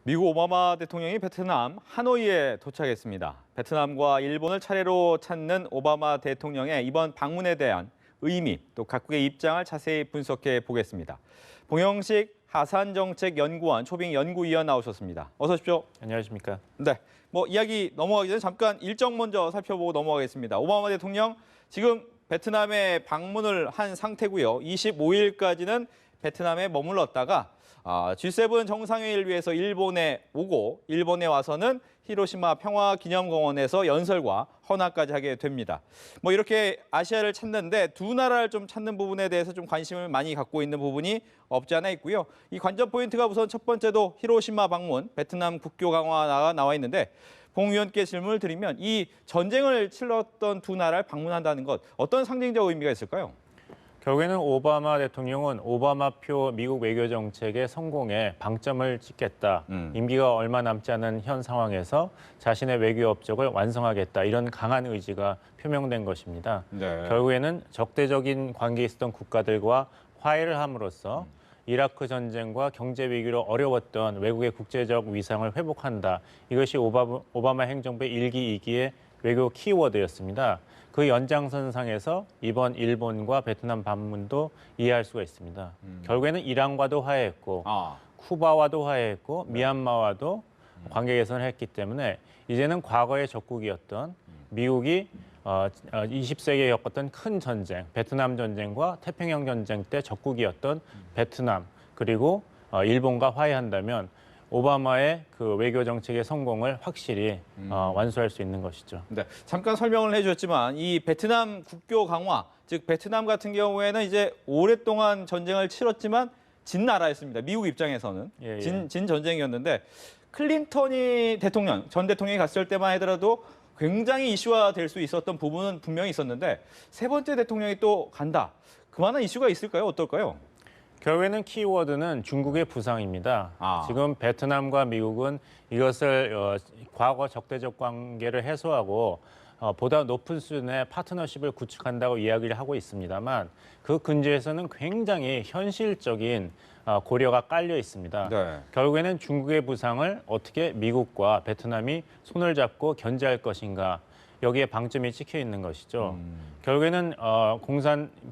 미국 오바마 대통령이 베트남 하노이에 도착했습니다. 베트남과 일본을 차례로 찾는 오바마 대통령의 이번 방문에 대한 의미, 또 각국의 입장을 자세히 분석해 보겠습니다. 봉영식 하산정책연구원 초빙 연구위원 나오셨습니다. 어서 오십시오. 안녕하십니까. 네, 이야기 넘어가기 전에 잠깐 일정 먼저 살펴보고 넘어가겠습니다. 오바마 대통령 지금 베트남에 방문을 한 상태고요. 25일까지는 베트남에 머물렀다가 G7 정상회의를 위해서 일본에 오고 일본에 와서는 히로시마 평화기념공원에서 연설과 헌화까지 하게 됩니다. 이렇게 아시아를 찾는데 두 나라를 좀 찾는 부분에 대해서 좀 관심을 많이 갖고 있는 부분이 없지 않아 있고요. 이 관전 포인트가 우선 첫 번째도 히로시마 방문, 베트남 국교 강화가 나와 있는데 봉 의원께 질문을 드리면 이 전쟁을 치렀던 두 나라를 방문한다는 것 어떤 상징적 의미가 있을까요? 결국에는 오바마 대통령은 오바마표 미국 외교 정책의 성공에 방점을 찍겠다. 임기가 얼마 남지 않은 현 상황에서 자신의 외교 업적을 완성하겠다. 이런 강한 의지가 표명된 것입니다. 네. 결국에는 적대적인 관계에 있었던 국가들과 화해를 함으로써 이라크 전쟁과 경제 위기로 어려웠던 외국의 국제적 위상을 회복한다. 이것이 오바마 행정부의 1기, 2기의 외교 키워드였습니다. 그 연장선상에서 이번 일본과 베트남 방문도 이해할 수가 있습니다. 결국에는 이란과도 화해했고 쿠바와도 화해했고 미얀마와도 관계 개선을 했기 때문에 이제는 과거의 적국이었던 미국이 20세기에 겪었던 큰 전쟁, 베트남 전쟁과 태평양 전쟁 때 적국이었던 베트남 그리고 일본과 화해한다면 오바마의 그 외교 정책의 성공을 확실히 완수할 수 있는 것이죠. 네, 잠깐 설명을 해주셨지만 이 베트남 국교 강화, 즉 베트남 같은 경우에는 이제 오랫동안 전쟁을 치렀지만 진 나라였습니다. 미국 입장에서는 진 전쟁이었는데 클린턴이 전 대통령이 갔을 때만 하더라도 굉장히 이슈화 될 수 있었던 부분은 분명히 있었는데 세 번째 대통령이 또 간다. 그만한 이슈가 있을까요? 어떨까요? 결국에는 키워드는 중국의 부상입니다. 지금 베트남과 미국은 이것을 과거 적대적 관계를 해소하고 보다 높은 수준의 파트너십을 구축한다고 이야기를 하고 있습니다만 그 근저에서는 굉장히 현실적인 고려가 깔려 있습니다. 네. 결국에는 중국의 부상을 어떻게 미국과 베트남이 손을 잡고 견제할 것인가. 여기에 방점이 찍혀 있는 것이죠. 결국에는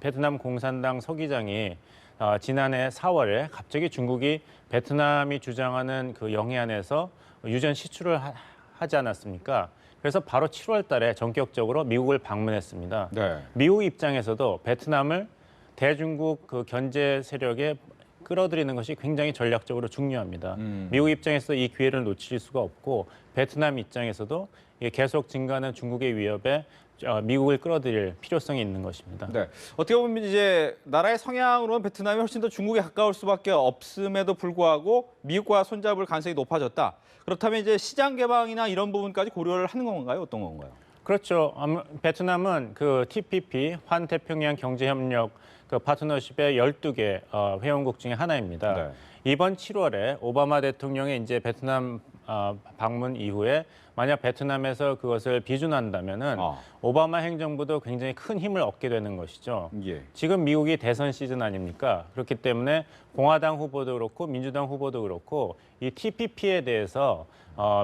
베트남 공산당 서기장이 지난해 4월에 갑자기 중국이 베트남이 주장하는 그 영해안에서 유전 시추를 하지 않았습니까? 그래서 바로 7월 달에 전격적으로 미국을 방문했습니다. 네. 미국 입장에서도 베트남을 대중국 그 견제 세력에 끌어들이는 것이 굉장히 전략적으로 중요합니다. 미국 입장에서 이 기회를 놓칠 수가 없고 베트남 입장에서도 계속 증가하는 중국의 위협에 미국을 끌어들일 필요성이 있는 것입니다. 네. 어떻게 보면 이제 나라의 성향으로는 베트남이 훨씬 더 중국에 가까울 수밖에 없음에도 불구하고 미국과 손잡을 가능성이 높아졌다. 그렇다면 이제 시장 개방이나 이런 부분까지 고려를 하는 건가요? 어떤 건가요? 그렇죠. 베트남은 그 TPP, 환태평양 경제협력 그 파트너십의 12개 회원국 중에 하나입니다. 네. 이번 7월에 오바마 대통령의 이제 베트남 방문 이후에 만약 베트남에서 그것을 비준한다면은 오바마 행정부도 굉장히 큰 힘을 얻게 되는 것이죠. 예. 지금 미국이 대선 시즌 아닙니까? 그렇기 때문에 공화당 후보도 그렇고 민주당 후보도 그렇고 이 TPP에 대해서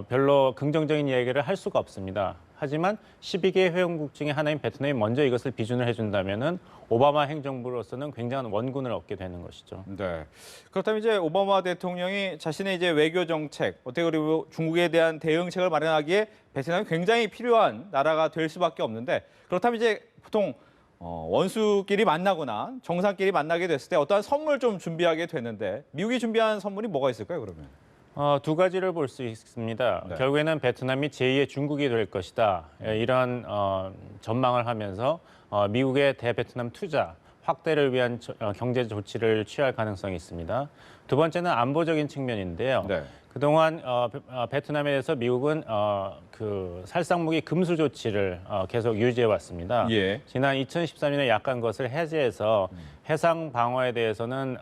별로 긍정적인 얘기를 할 수가 없습니다. 하지만 12개 회원국 중에 하나인 베트남이 먼저 이것을 비준을 해준다면은 오바마 행정부로서는 굉장한 원군을 얻게 되는 것이죠. 네. 그렇다면 이제 오바마 대통령이 자신의 이제 외교 정책, 어떻게 그리고 중국에 대한 대응책을 마련하기에 베트남이 굉장히 필요한 나라가 될 수밖에 없는데 그렇다면 이제 보통 원수끼리 만나거나 정상끼리 만나게 됐을 때 어떠한 선물 좀 준비하게 되는데 미국이 준비한 선물이 뭐가 있을까요, 그러면? 두 가지를 볼 수 있습니다. 네. 결국에는 베트남이 제2의 중국이 될 것이다. 이런 전망을 하면서 미국의 대베트남 투자 확대를 위한 경제 조치를 취할 가능성이 있습니다. 두 번째는 안보적인 측면인데요. 네. 그동안 베트남에 대해서 미국은 그 살상무기 금수 조치를 계속 유지해 왔습니다. 예. 지난 2013년에 약간 것을 해제해서 해상 방어에 대해서는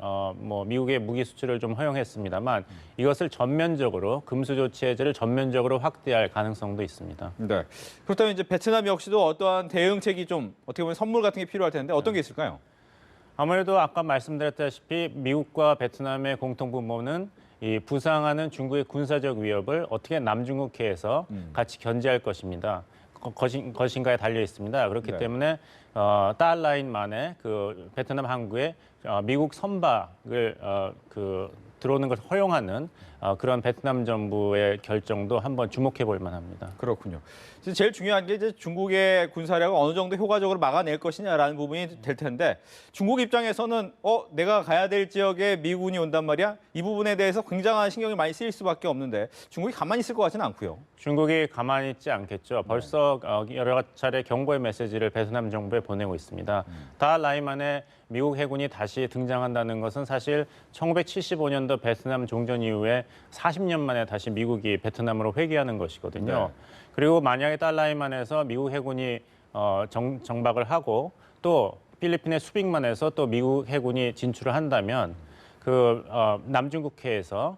미국의 무기 수출을 좀 허용했습니다만 이것을 전면적으로 금수 조치 해제를 전면적으로 확대할 가능성도 있습니다. 네. 그렇다면 이제 베트남 역시도 어떠한 대응책이 좀 어떻게 보면 선물 같은 게 필요할 텐데 어떤 게 있을까요? 아무래도 아까 말씀드렸다시피 미국과 베트남의 공통분모는 이 부상하는 중국의 군사적 위협을 어떻게 남중국해에서 같이 견제할 것인가에 달려 있습니다. 그렇기 네. 때문에 달라인만에 그 베트남 항구에 미국 선박을 들어오는 것을 허용하는 그런 베트남 정부의 결정도 한번 주목해 볼 만합니다. 그렇군요. 이제 제일 중요한 게 이제 중국의 군사력을 어느 정도 효과적으로 막아낼 것이냐라는 부분이 될 텐데 중국 입장에서는 내가 가야 될 지역에 미군이 온단 말이야. 이 부분에 대해서 굉장한 신경이 많이 쓰일 수밖에 없는데 중국이 가만히 있을 것 같지는 않고요. 중국이 가만히 있지 않겠죠. 벌써 여러 차례 경고의 메시지를 베트남 정부에 보내고 있습니다. 달라인만에 미국 해군이 다시 등장한다는 것은 사실 1975년도 베트남 종전 이후에 40년 만에 다시 미국이 베트남으로 회귀하는 것이거든요. 네. 그리고 만약에 달라인만에서 미국 해군이 정박을 하고 또 필리핀의 수빅만에서 또 미국 해군이 진출을 한다면 남중국해에서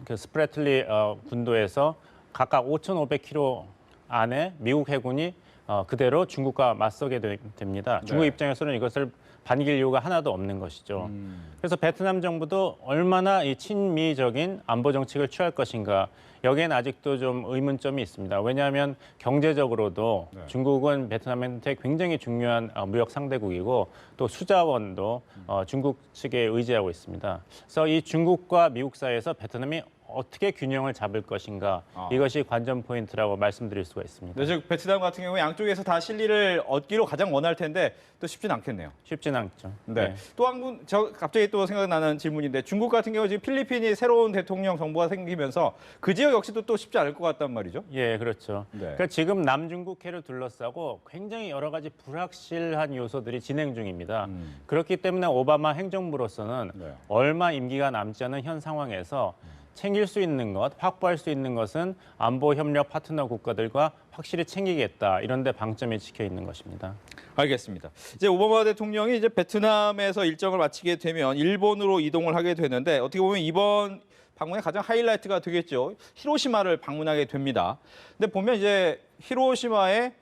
그 스프래틀리 군도에서 각각 5,500km 안에 미국 해군이 그대로 중국과 맞서게 됩니다. 중국 네. 입장에서는 이것을 반길 이유가 하나도 없는 것이죠. 그래서 베트남 정부도 얼마나 이 친미적인 안보 정책을 취할 것인가 여기에는 아직도 좀 의문점이 있습니다. 왜냐하면 경제적으로도 네. 중국은 베트남한테 굉장히 중요한 무역 상대국이고 또 수자원도 중국 측에 의지하고 있습니다. 그래서 이 중국과 미국 사이에서 베트남이 어떻게 균형을 잡을 것인가 이것이 관전 포인트라고 말씀드릴 수가 있습니다. 네, 즉 베트남 같은 경우 양쪽에서 다 실리를 얻기로 가장 원할 텐데 또 쉽진 않겠네요. 쉽진 않죠. 네. 또 한 분, 갑자기 또 생각나는 질문인데 중국 같은 경우 지금 필리핀이 새로운 대통령 정부가 생기면서 그 지역 역시도 또 쉽지 않을 것 같단 말이죠. 예, 그렇죠. 네. 그러니까 지금 남중국해를 둘러싸고 굉장히 여러 가지 불확실한 요소들이 진행 중입니다. 그렇기 때문에 오바마 행정부로서는 네. 얼마 임기가 남지 않은 현 상황에서 챙길 수 있는 것, 확보할 수 있는 것은 안보 협력 파트너 국가들과 확실히 챙기겠다. 이런 데 방점이 찍혀 있는 것입니다. 알겠습니다. 이제 오바마 대통령이 이제 베트남에서 일정을 마치게 되면 일본으로 이동을 하게 되는데 어떻게 보면 이번 방문의 가장 하이라이트가 되겠죠. 히로시마를 방문하게 됩니다. 근데 보면 이제 히로시마의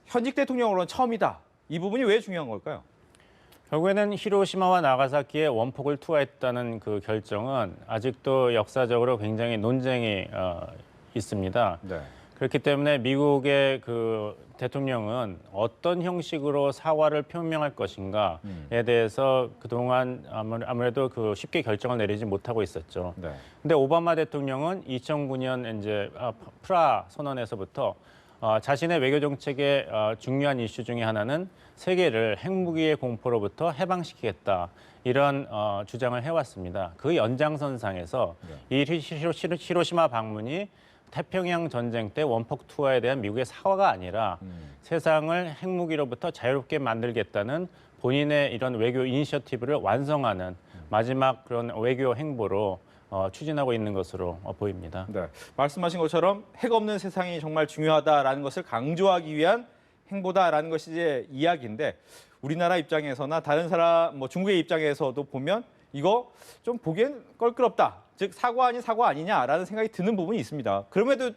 현직 대통령으로는 처음이다. 이 부분이 왜 중요한 걸까요? 결국에는 히로시마와 나가사키에 원폭을 투하했다는 그 결정은 아직도 역사적으로 굉장히 논쟁이 있습니다. 네. 그렇기 때문에 미국의 그 대통령은 어떤 형식으로 사과를 표명할 것인가에 대해서 그동안 아무래도 그 쉽게 결정을 내리지 못하고 있었죠. 네. 근데 오바마 대통령은 2009년 이제 프라 선언에서부터 자신의 외교 정책의 중요한 이슈 중에 하나는 세계를 핵무기의 공포로부터 해방시키겠다 이런 주장을 해왔습니다. 그 연장선상에서 이 히로시마 방문이 태평양 전쟁 때 원폭 투하에 대한 미국의 사과가 아니라 세상을 핵무기로부터 자유롭게 만들겠다는 본인의 이런 외교 이니셔티브를 완성하는 마지막 그런 외교 행보로 추진하고 있는 것으로 보입니다. 네. 말씀하신 것처럼 핵 없는 세상이 정말 중요하다라는 것을 강조하기 위한 행보다라는 것이 이제 이야기인데 우리나라 입장에서나 다른 사람, 중국의 입장에서도 보면 이거 좀 보기엔 껄끄럽다. 즉 사과 아닌 사과 아니냐라는 생각이 드는 부분이 있습니다. 그럼에도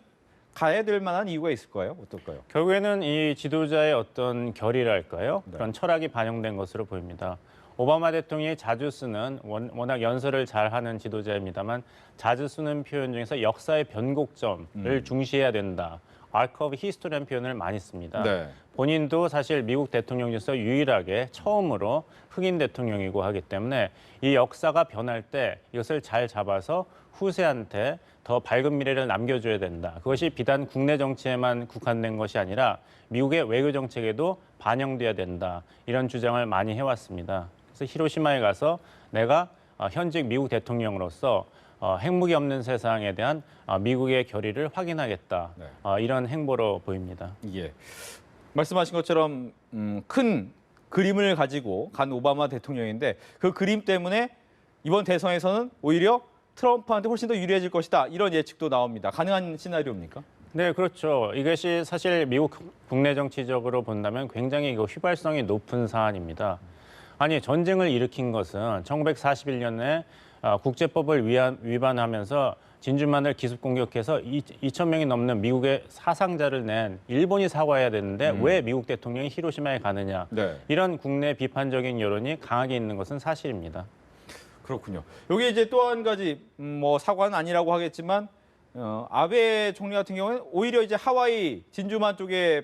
가야 될 만한 이유가 있을 거예요? 어떨까요? 결국에는 이 지도자의 어떤 결의랄까요? 네. 그런 철학이 반영된 것으로 보입니다. 오바마 대통령이 자주 쓰는 워낙 연설을 잘하는 지도자입니다만 자주 쓰는 표현 중에서 역사의 변곡점을 중시해야 된다. Arc of History라는 표현을 많이 씁니다. 네. 본인도 사실 미국 대통령 중에서 유일하게 처음으로 흑인 대통령이고 하기 때문에 이 역사가 변할 때 이것을 잘 잡아서 후세한테 더 밝은 미래를 남겨줘야 된다. 그것이 비단 국내 정치에만 국한된 것이 아니라 미국의 외교 정책에도 반영돼야 된다. 이런 주장을 많이 해왔습니다. 그래서 히로시마에 가서 내가 현직 미국 대통령으로서 핵무기 없는 세상에 대한 미국의 결의를 확인하겠다. 네. 이런 행보로 보입니다. 예. 말씀하신 것처럼 큰 그림을 가지고 간 오바마 대통령인데 그 그림 때문에 이번 대선에서는 오히려 트럼프한테 훨씬 더 유리해질 것이다. 이런 예측도 나옵니다. 가능한 시나리오입니까? 네, 그렇죠. 이것이 사실 미국 국내 정치적으로 본다면 굉장히 휘발성이 높은 사안입니다. 아니, 전쟁을 일으킨 것은 1941년에 국제법을 위반하면서 진주만을 기습 공격해서 2,000명이 넘는 미국의 사상자를 낸 일본이 사과해야 되는데 왜 미국 대통령이 히로시마에 가느냐. 네. 이런 국내 비판적인 여론이 강하게 있는 것은 사실입니다. 그렇군요. 여기 이제 또 한 가지 뭐 사과는 아니라고 하겠지만 아베 총리 같은 경우는 오히려 이제 하와이 진주만 쪽에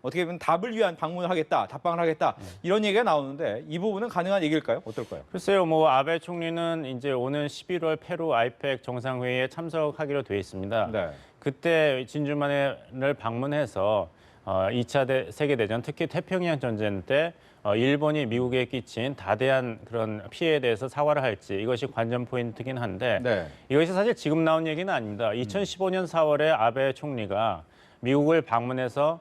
어떻게 보면 답을 위한 방문을 하겠다, 답방을 하겠다 이런 얘기가 나오는데 이 부분은 가능한 얘기일까요? 어떨까요? 글쎄요, 뭐 아베 총리는 이제 오는 11월 페루 아이펙 정상회의에 참석하기로 돼 있습니다. 네. 그때 진주만을 방문해서 2차 세계대전, 특히 태평양 전쟁 때 일본이 미국에 끼친 다대한 그런 피해에 대해서 사과를 할지 이것이 관전 포인트긴 한데 네. 이것이 사실 지금 나온 얘기는 아닙니다. 2015년 4월에 아베 총리가 미국을 방문해서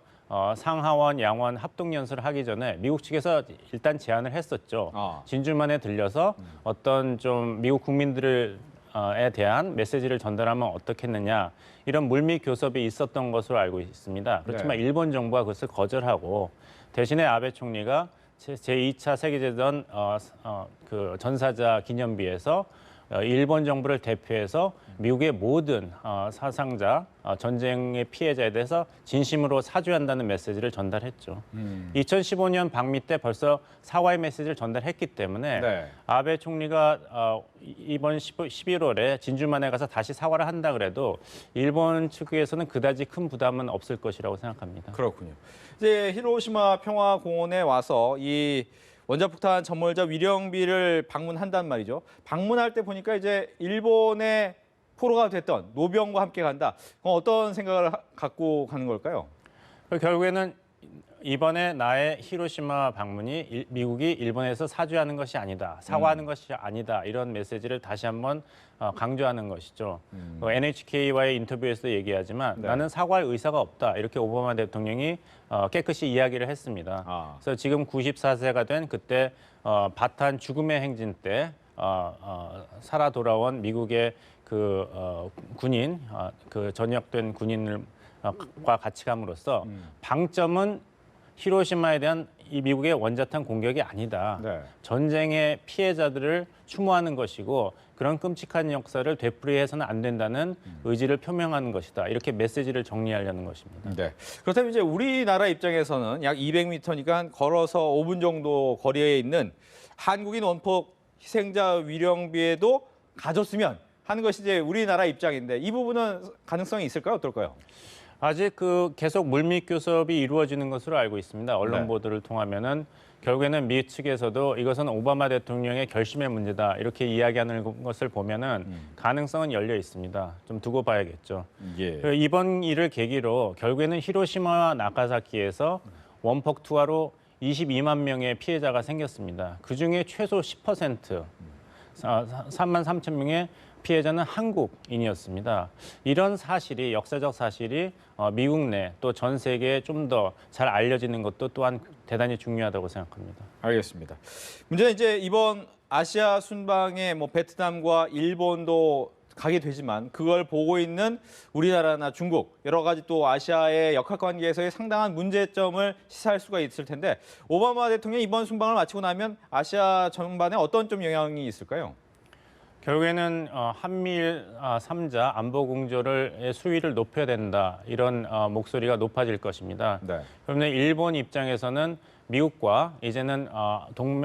상하원, 양원 합동연설을 하기 전에 미국 측에서 일단 제안을 했었죠. 진주만에 들려서 어떤 좀 미국 국민들에 대한 메시지를 전달하면 어떻겠느냐 이런 물밑 교섭이 있었던 것으로 알고 있습니다. 그렇지만 네. 일본 정부가 그것을 거절하고 대신에 아베 총리가 제2차 세계대전 그 전사자 기념비에서 일본 정부를 대표해서 미국의 모든 사상자, 전쟁의 피해자에 대해서 진심으로 사죄한다는 메시지를 전달했죠. 2015년 방미 때 벌써 사과의 메시지를 전달했기 때문에 네. 아베 총리가 이번 11월에 진주만에 가서 다시 사과를 한다 그래도 일본 측에서는 그다지 큰 부담은 없을 것이라고 생각합니다. 그렇군요. 이제 히로시마 평화공원에 와서 이 원자폭탄 전몰자 위령비를 방문한단 말이죠. 방문할 때 보니까 이제 일본의 포로가 됐던 노병과 함께 간다. 그럼 어떤 생각을 갖고 가는 걸까요? 결국에는 이번에 나의 히로시마 방문이 미국이 일본에서 사죄하는 것이 아니다, 사과하는 것이 아니다 이런 메시지를 다시 한번 강조하는 것이죠. NHK와의 인터뷰에서도 얘기하지만 네. 나는 사과할 의사가 없다 이렇게 오바마 대통령이 깨끗이 이야기를 했습니다. 그래서 지금 94세가 된 그때 바탄 죽음의 행진 때 살아 돌아온 미국의 그 군인, 그 전역된 군인과 같이 감으로써 방점은 히로시마에 대한 이 미국의 원자탄 공격이 아니다. 네. 전쟁의 피해자들을 추모하는 것이고 그런 끔찍한 역사를 되풀이해서는 안 된다는 의지를 표명하는 것이다. 이렇게 메시지를 정리하려는 것입니다. 네. 그렇다면 이제 우리나라 입장에서는 약 200m니까 걸어서 5분 정도 거리에 있는 한국인 원폭 희생자 위령비에도 가졌으면 하는 것이 이제 우리나라 입장인데 이 부분은 가능성이 있을까요? 어떨까요? 아직 그 계속 물밑 교섭이 이루어지는 것으로 알고 있습니다. 언론 네. 보도를 통하면은 결국에는 미 측에서도 이것은 오바마 대통령의 결심의 문제다 이렇게 이야기하는 것을 보면은 가능성은 열려 있습니다. 좀 두고 봐야겠죠. 예. 이번 일을 계기로 결국에는 히로시마와 나가사키에서 원폭 투하로 22만 명의 피해자가 생겼습니다. 그 중에 최소 10%, 3만 3천 명의 피해자는 한국인이었습니다. 이런 사실이 역사적 사실이 미국 내 또 전 세계에 좀 더 잘 알려지는 것도 또한 대단히 중요하다고 생각합니다. 알겠습니다. 문제는 이제 이번 아시아 순방에 뭐 베트남과 일본도 가게 되지만 그걸 보고 있는 우리나라나 중국 여러 가지 또 아시아의 역학 관계에서의 상당한 문제점을 시사할 수가 있을 텐데 오바마 대통령이 이번 순방을 마치고 나면 아시아 전반에 어떤 좀 영향이 있을까요? 결국에는 한미일 3자 안보 공조의 수위를 높여야 된다 이런 목소리가 높아질 것입니다. 네. 그런데 일본 입장에서는 미국과 이제는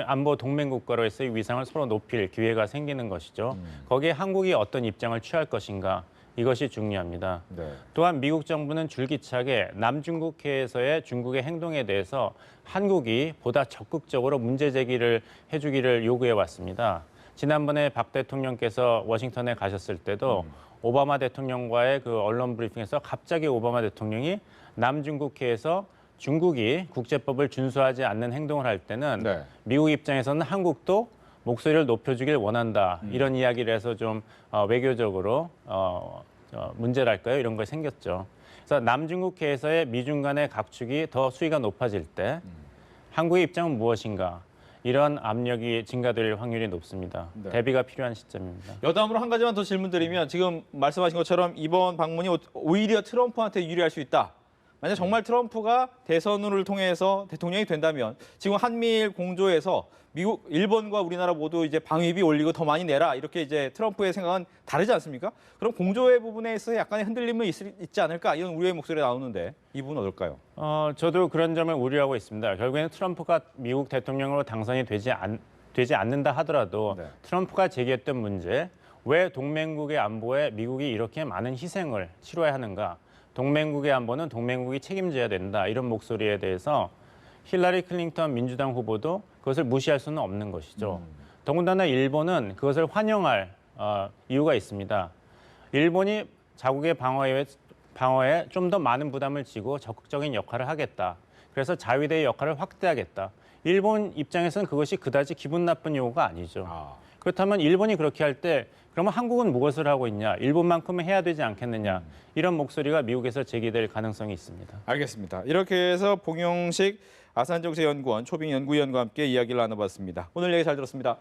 안보 동맹 국가로서의 위상을 서로 높일 기회가 생기는 것이죠. 거기에 한국이 어떤 입장을 취할 것인가 이것이 중요합니다. 네. 또한 미국 정부는 줄기차게 남중국해에서의 중국의 행동에 대해서 한국이 보다 적극적으로 문제 제기를 해주기를 요구해 왔습니다. 지난번에 박 대통령께서 워싱턴에 가셨을 때도 오바마 대통령과의 그 언론 브리핑에서 갑자기 오바마 대통령이 남중국해에서 중국이 국제법을 준수하지 않는 행동을 할 때는 네. 미국 입장에서는 한국도 목소리를 높여주길 원한다. 이런 이야기를 해서 좀 외교적으로 문제랄까요? 이런 거 생겼죠. 그래서 남중국해에서의 미중 간의 각축이 더 수위가 높아질 때 한국의 입장은 무엇인가? 이런 압력이 증가될 확률이 높습니다. 네. 대비가 필요한 시점입니다. 여담으로 한 가지만 더 질문드리면 지금 말씀하신 것처럼 이번 방문이 오히려 트럼프한테 유리할 수 있다. 만약 정말 트럼프가 대선을 통해서 대통령이 된다면 지금 한미일 공조에서 미국, 일본과 우리나라 모두 이제 방위비 올리고 더 많이 내라 이렇게 이제 트럼프의 생각은 다르지 않습니까? 그럼 공조의 부분에 있어서 약간의 흔들림은 있지 않을까 이런 우려의 목소리가 나오는데 이 부분은 어떨까요? 저도 그런 점을 우려하고 있습니다. 결국에는 트럼프가 미국 대통령으로 당선이 되지 되지 않는다 하더라도 네. 트럼프가 제기했던 문제, 왜 동맹국의 안보에 미국이 이렇게 많은 희생을 치러야 하는가? 동맹국의 안보는 동맹국이 책임져야 된다. 이런 목소리에 대해서 힐러리 클린턴 민주당 후보도 그것을 무시할 수는 없는 것이죠. 더군다나 일본은 그것을 환영할 이유가 있습니다. 일본이 자국의 방어에 좀 더 많은 부담을 지고 적극적인 역할을 하겠다. 그래서 자위대의 역할을 확대하겠다. 일본 입장에서는 그것이 그다지 기분 나쁜 요구가 아니죠. 그렇다면 일본이 그렇게 할 때 그러면 한국은 무엇을 하고 있냐? 일본만큼은 해야 되지 않겠느냐? 이런 목소리가 미국에서 제기될 가능성이 있습니다. 알겠습니다. 이렇게 해서 봉영식 아산정책연구원 초빙연구위원과 함께 이야기를 나눠봤습니다. 오늘 얘기 잘 들었습니다.